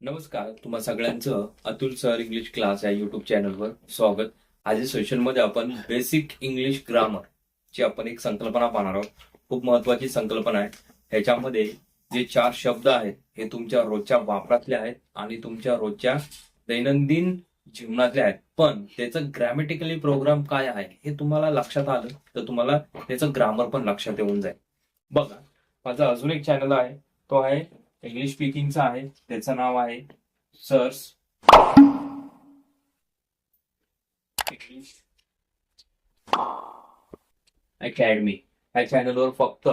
नमस्कार, तुम्हा सगळ्यांचं अतुल सर इंग्लिश क्लास या युट्यूब चॅनलवर स्वागत. आजच्या सेशनमध्ये आपण बेसिक इंग्लिश ग्रामर ची आपण एक संकल्पना पाहणार आहोत. खूप महत्वाची संकल्पना आहे. ह्याच्यामध्ये जे 4 शब्द आहेत हे तुमच्या रोजच्या वापरातले आहेत आणि तुमच्या रोजच्या दैनंदिन जीवनातले आहेत. पण त्याचं ग्रॅमॅटिकली प्रोग्राम काय आहे हे तुम्हाला लक्षात आलं तर तुम्हाला त्याचं ग्रामर पण लक्षात येऊन जाईल. बघा, माझा अजून एक चॅनल आहे, तो आहे इंग्लिश स्पीकिंगचा आहे. त्याचं नाव आहे सर्स इंग्लिश अकॅडमी. या चॅनलवर फक्त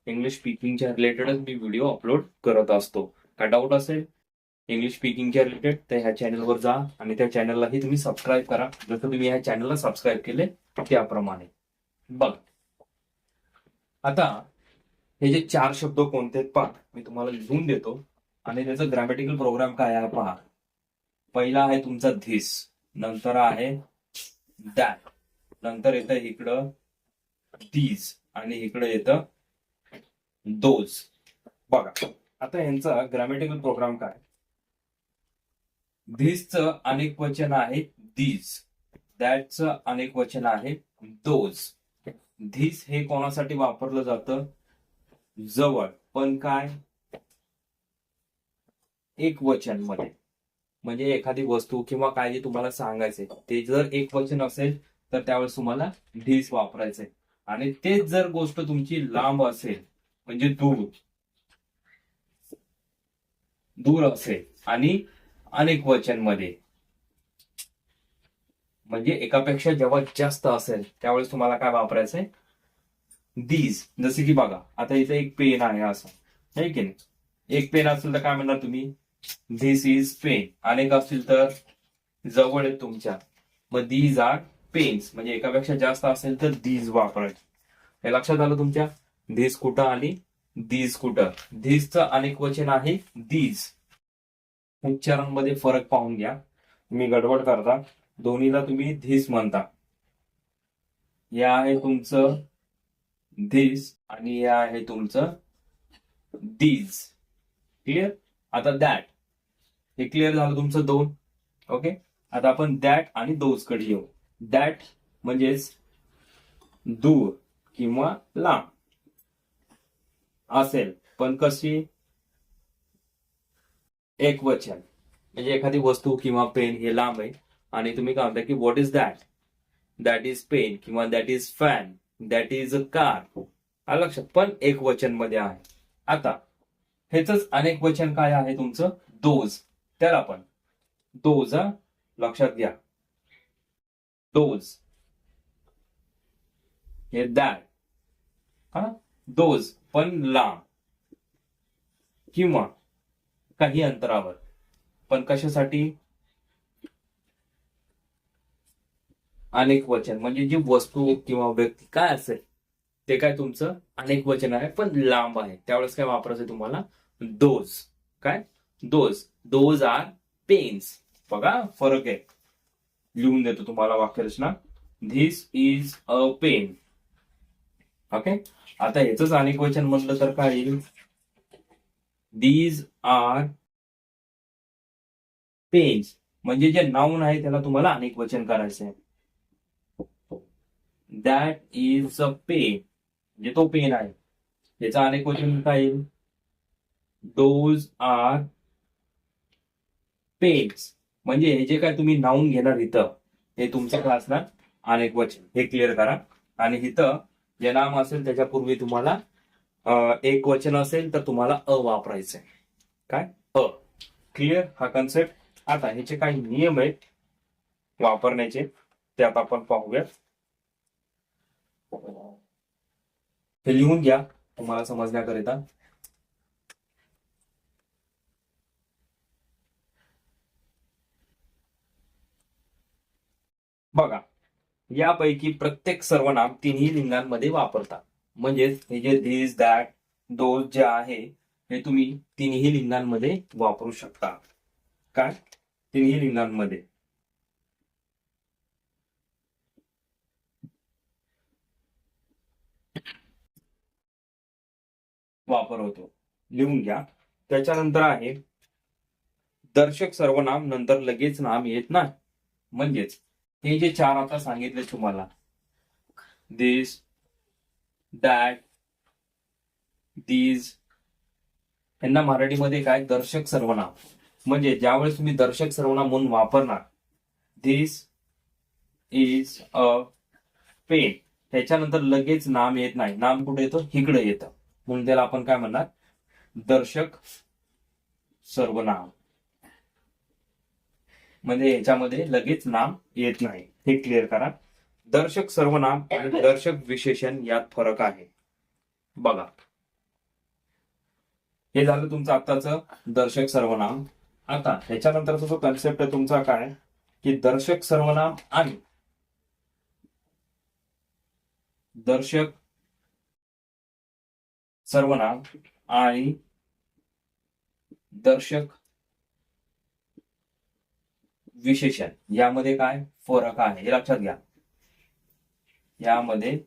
इंग्लिश स्पीकिंगच्या रिलेटेडच मी व्हिडिओ अपलोड करत असतो. काय डाऊट असेल इंग्लिश स्पीकिंगच्या रिलेटेड तर ह्या चॅनलवर जा आणि त्या चॅनललाही तुम्ही सबस्क्राईब करा, जसं तुम्ही ह्या चॅनलला सबस्क्राईब केले त्याप्रमाणे. बघ, आता हे जे 4 शब्द कोणते आहेत पहा, मी तुम्हाला लिहून देतो आणि त्याचा ग्रॅमॅटिकल प्रोग्राम काय आहे पहा. पहिला आहे तुमचा धिस, नंतर आहे दॅट, नंतर येतं इकडं दीज आणि इकडे येतं दोज. बघा, आता यांचा ग्रॅमॅटिकल प्रोग्राम काय. धिसचं अनेक वचन आहे दीज, दॅटचं अनेक वचन आहे दोज. धिस हे कोणासाठी वापरलं जातं, जवळ, पण काय एक वचन मध्ये, म्हणजे एखादी वस्तू किंवा काय जे तुम्हाला सांगायचंय ते जर एक वचन असेल तर त्यावेळेस तुम्हाला धिस वापरायचंय. आणि तेच जर गोष्ट तुमची लांब असेल म्हणजे दूर दूर असेल आणि अनेक वचन मध्ये, म्हणजे एकापेक्षा जेव्हा जास्त असेल त्यावेळेस तुम्हाला काय वापरायचंय, दीज. जसे की बघा, आता इथे एक पेन आहे असं, आहे की नाही. एक पेन असेल तर काय म्हणणार तुम्ही, धिस इज पेन. अनेक असतील तर जवळ आहे तुमच्या, मग दीज आर पेन्स. म्हणजे एकापेक्षा जास्त असेल तर दीज वापरायचे. हे लक्षात आलं तुमच्या. धीस कुठं आणि दीज कुठं. धीसचं अनेक वचन आहे दीज. उच्चारांमध्ये फरक पाहून घ्या, तुम्ही गडबड करता, दोन्हीला तुम्ही धीस म्हणता. हे आहे तुमचं धीस आणि हे आहे तुमचं दीज. क्लिअर. आता दॅट, हे क्लिअर झालं तुमचं दोन. ओके, आता आपण दॅट आणि दोज कडे येऊ. दॅट म्हणजेच दूर किंवा लांब असेल, पण कशी, एक वचन. म्हणजे एखादी वस्तू किंवा पेन हे लांब आहे आणि तुम्ही काय म्हणता की what is that, that is pen किंवा that is fan, that is a car. आलं लक्षात, पण एक वचन मध्ये आहे. आता ह्याच अनेक वचन काय आहे तुमचं, दोज. त्याला पण दोज, लक्षात घ्या, दोज. हे दॅट, हा, दोज पण लांब किंवा काही अंतरावर, पण कशासाठी, अनेक वचन. म्हणजे जी वस्तू किंवा व्यक्ती काय असेल ते काय तुमचं अनेक वचन आहे पण लांब आहे, त्यावेळेस काय वापरायचं तुम्हाला, दोज. काय, दोज. Those R pens. बघा फरक आहे. लिहून देतो तुम्हाला वाक्यरचना. This is a pen. Okay, आता ह्याच अनेक वचन म्हणलं तर काय येईल, दीज आर पेन्स. म्हणजे जे नाऊन आहे त्याला तुम्हाला अनेक वचन करायचं आहे. दॅट इज अ पेन, म्हणजे तो पेन आहे. त्याचा अनेक वचन काय येईल, दोज आर पेन्स. म्हणजे हे जे काय तुम्ही नाऊन घेणार इथं, हे तुमचं काय असणार, अनेक वचन. हे क्लिअर करा. आणि इथं जे नाम असेल त्याच्यापूर्वी तुम्हाला एक वचन असेल तर तुम्हाला अ वापरायचंय. काय, अ. क्लिअर हा कन्सेप्ट. आता ह्याचे काही नियम आहेत वापरण्याचे, ते आता आपण पाहूयात. हे लिहून घ्या तुम्हाला समजण्याकरिता. बघा, यापैकी प्रत्येक सर्वनाम तिन्ही लिंगांमध्ये वापरतात. म्हणजेच हे जे धीस, दॅट, दोज जे आहे हे तुम्ही तिन्ही लिंगांमध्ये वापरू शकता. काय, तिन्ही लिंगांमध्ये वापर होतो. लिहून घ्या. त्याच्यानंतर आहे दर्शक सर्वनाम नंतर लगेच नाम येत नाही. म्हणजेच हे जे चार आता सांगितले तुम्हाला, दिस, दॅट, दीज, यांना मराठीमध्ये काय, दर्शक सर्वनाम. म्हणजे ज्यावेळेस तुम्ही दर्शक सर्वनाम म्हणून वापरणार, दिस इज अ पेन, त्याच्यानंतर लगेच नाम येत नाही. नाम कुठे येतं, इकडे येतं, म्हणून त्याला आपण काय म्हणणार, दर्शक सर्वनाम. म्हणजे याच्यामध्ये लगेच नाम येत नाही, हे क्लिअर करा. दर्शक सर्वनाम आणि दर्शक विशेषण यात फरक आहे. बघा, हे झालं तुमचं आत्ताचं दर्शक सर्वनाम. आता ह्याच्यानंतरचा जो कन्सेप्ट आहे तुमचा काय, की दर्शक सर्वनाम आणि दर्शक सर्वनाम आणि दर्शक विशेषण यामध्ये काय फरक आहे हे लक्षात घ्या. यामध्ये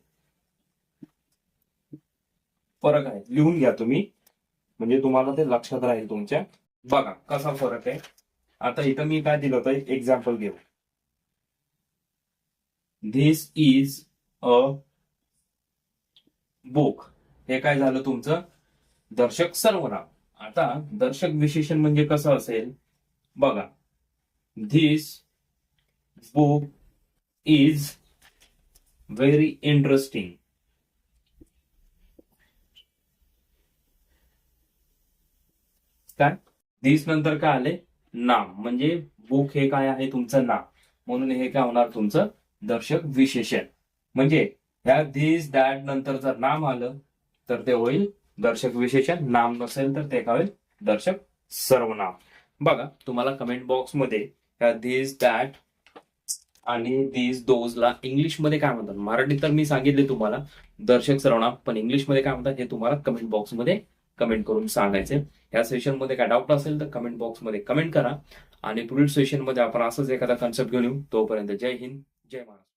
फरक आहे, लिहून घ्या तुम्ही, म्हणजे तुम्हाला ते लक्षात राहील तुमच्या. बघा कसा फरक आहे. आता इथं मी काय दिलं होतं, एक एक्झाम्पल घेऊ. धिस इज अ बुक, हे काय झालं तुमचं दर्शक सर्वनाम. आता दर्शक विशेषण म्हणजे कसं असेल बघा, this book is very interesting. काय, धिस नंतर काय आले, नाम, म्हणजे बुक हे काय आहे तुमचं नाम, म्हणून हे काय होणार तुमचं दर्शक विशेषण. म्हणजे ह्या धिस दॅट नंतर जर नाम आलं तर ते होईल दर्शक विशेषण, नाम नसेल तर ते काय होईल दर्शक सर्वनाम. बघा तुम्हाला कमेंट बॉक्समध्ये ह्या धिस दॅट आणि दीज दोजला इंग्लिशमध्ये काय म्हणतात, मराठीत तर मी सांगितले तुम्हाला दर्शक सर्वनाम, पण इंग्लिशमध्ये काय म्हणतात हे तुम्हाला कमेंट बॉक्समध्ये कमेंट करून सांगायचे. या सेशन मध्ये काय डाऊट असेल तर कमेंट बॉक्समध्ये कमेंट करा, आणि पुढील सेशन मध्ये आपण असंच एखादा कन्सेप्ट घेऊन येऊ. तोपर्यंत जय हिंद, जय महाराष्ट्र.